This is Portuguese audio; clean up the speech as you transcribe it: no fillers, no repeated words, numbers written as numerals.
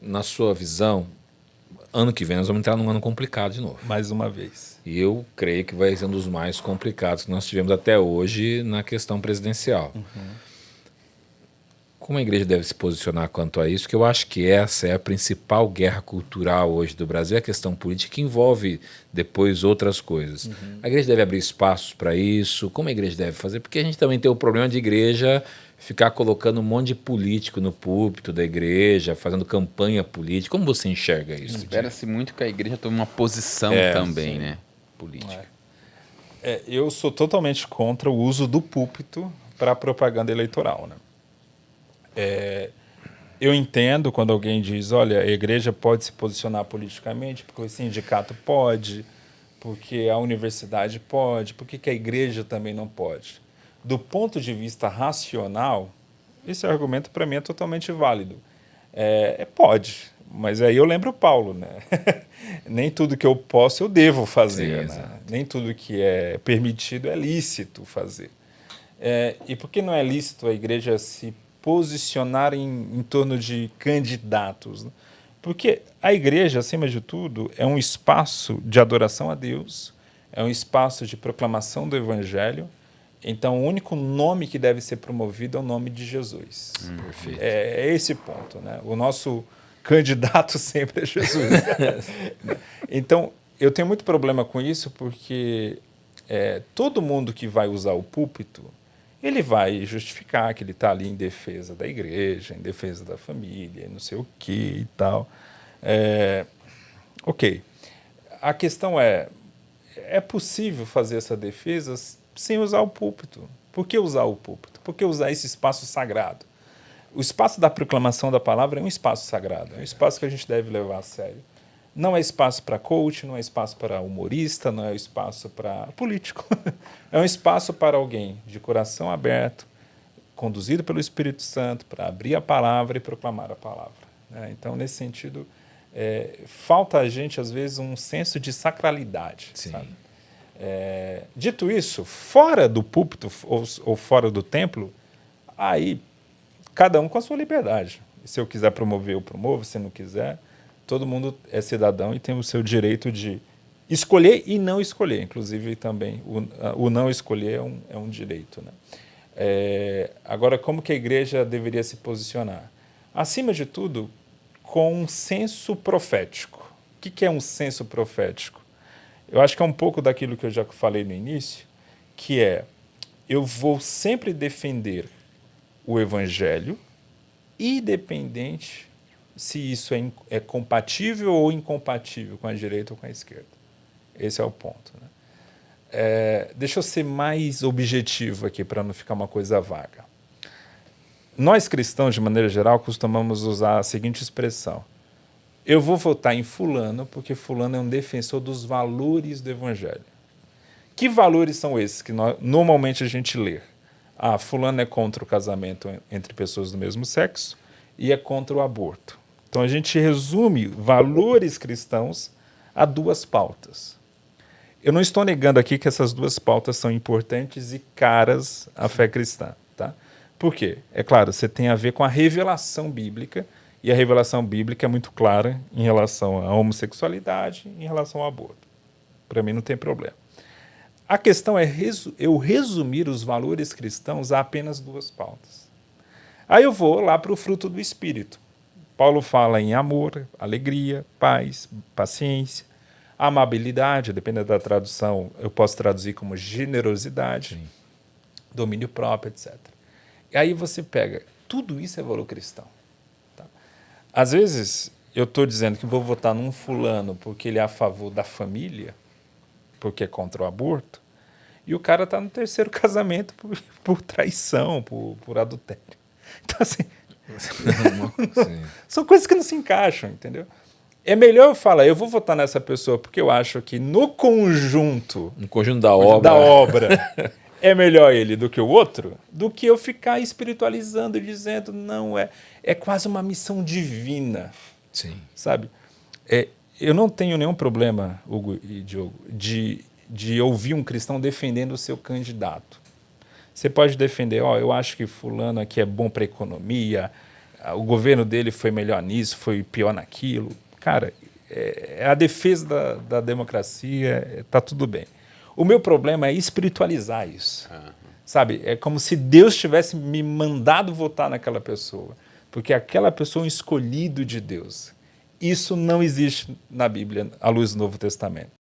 na sua visão, ano que vem nós vamos entrar num ano complicado de novo. Mais uma vez. E eu creio que vai ser um dos mais complicados que nós tivemos até hoje na questão presidencial. Como a igreja deve se posicionar quanto a isso? Que eu acho que essa é a principal guerra cultural hoje do Brasil, é a questão política que envolve depois outras coisas. A igreja deve abrir espaços para isso? Como a igreja deve fazer? Porque a gente também tem o problema de igreja ficar colocando um monte de político no púlpito da igreja, fazendo campanha política. Como você enxerga isso? Espera-se muito que a igreja tome uma posição também, né? Política. Eu sou totalmente contra o uso do púlpito para propaganda eleitoral, né? Eu entendo quando alguém diz, olha, a igreja pode se posicionar politicamente, porque o sindicato pode, porque a universidade pode, por que a igreja também não pode? Do ponto de vista racional, esse argumento para mim é totalmente válido. Pode, mas aí eu lembro Paulo, né? Nem tudo que eu posso eu devo fazer, Sim, né? Nem tudo que é permitido é lícito fazer. E por que não é lícito a igreja se posicionar em torno de candidatos? Né? Porque a igreja, acima de tudo, é um espaço de adoração a Deus, é um espaço de proclamação do Evangelho. Então, o único nome que deve ser promovido é o nome de Jesus. Perfeito. É esse ponto, né? O nosso candidato sempre é Jesus. Então, eu tenho muito problema com isso, porque todo mundo que vai usar o púlpito, ele vai justificar que ele está ali em defesa da igreja, em defesa da família, não sei o que e tal. Ok. A questão é possível fazer essa defesa sem usar o púlpito? Por que usar o púlpito? Por que usar esse espaço sagrado? O espaço da proclamação da palavra é um espaço sagrado, é um espaço que a gente deve levar a sério. Não é espaço para coach, não é espaço para humorista, não é espaço para político. É um espaço para alguém de coração aberto, conduzido pelo Espírito Santo, para abrir a palavra e proclamar a palavra. Então, nesse sentido, falta a gente, às vezes, um senso de sacralidade. Sim. Sabe? Dito isso, fora do púlpito ou fora do templo, aí cada um com a sua liberdade. Se eu quiser promover, eu promovo. Se não quiser, todo mundo é cidadão e tem o seu direito de escolher e não escolher. Inclusive, também, o não escolher é um direito. Né? Agora, como que a igreja deveria se posicionar? Acima de tudo, com um senso profético. O que é um senso profético? Eu acho que é um pouco daquilo que eu já falei no início, que eu vou sempre defender o evangelho, independente se isso é compatível ou incompatível com a direita ou com a esquerda. Esse é o ponto. Né? Deixa eu ser mais objetivo aqui, para não ficar uma coisa vaga. Nós cristãos, de maneira geral, costumamos usar a seguinte expressão: eu vou votar em fulano porque fulano é um defensor dos valores do evangelho. Que valores são esses que normalmente a gente lê? Fulano é contra o casamento entre pessoas do mesmo sexo e é contra o aborto. Então a gente resume valores cristãos a duas pautas. Eu não estou negando aqui que essas duas pautas são importantes e caras à fé cristã. Tá? Por quê? É claro, você tem a ver com a revelação bíblica, e a revelação bíblica é muito clara em relação à homossexualidade, em relação ao aborto. Para mim não tem problema. A questão é eu resumir os valores cristãos a apenas duas pautas. Aí eu vou lá para o fruto do Espírito. Paulo fala em amor, alegria, paz, paciência, amabilidade, dependendo da tradução, eu posso traduzir como generosidade, sim, domínio próprio, etc. E aí você pega, tudo isso é valor cristão. Tá? Às vezes, eu estou dizendo que vou votar num fulano porque ele é a favor da família, porque é contra o aborto, e o cara está no terceiro casamento por traição, por adultério. Então, assim, são coisas que não se encaixam, entendeu? É melhor eu falar, eu vou votar nessa pessoa porque eu acho que no conjunto da obra é melhor ele do que o outro, do que eu ficar espiritualizando e dizendo, não, é quase uma missão divina. Sim. Sabe? Eu não tenho nenhum problema, Hugo e Diogo, de ouvir um cristão defendendo o seu candidato. Você pode defender, eu acho que fulano aqui é bom para a economia, o governo dele foi melhor nisso, foi pior naquilo. Cara, é a defesa da democracia, está tudo bem. O meu problema é espiritualizar isso. Sabe? É como se Deus tivesse me mandado votar naquela pessoa, porque aquela pessoa é um escolhido de Deus. Isso não existe na Bíblia, à luz do Novo Testamento.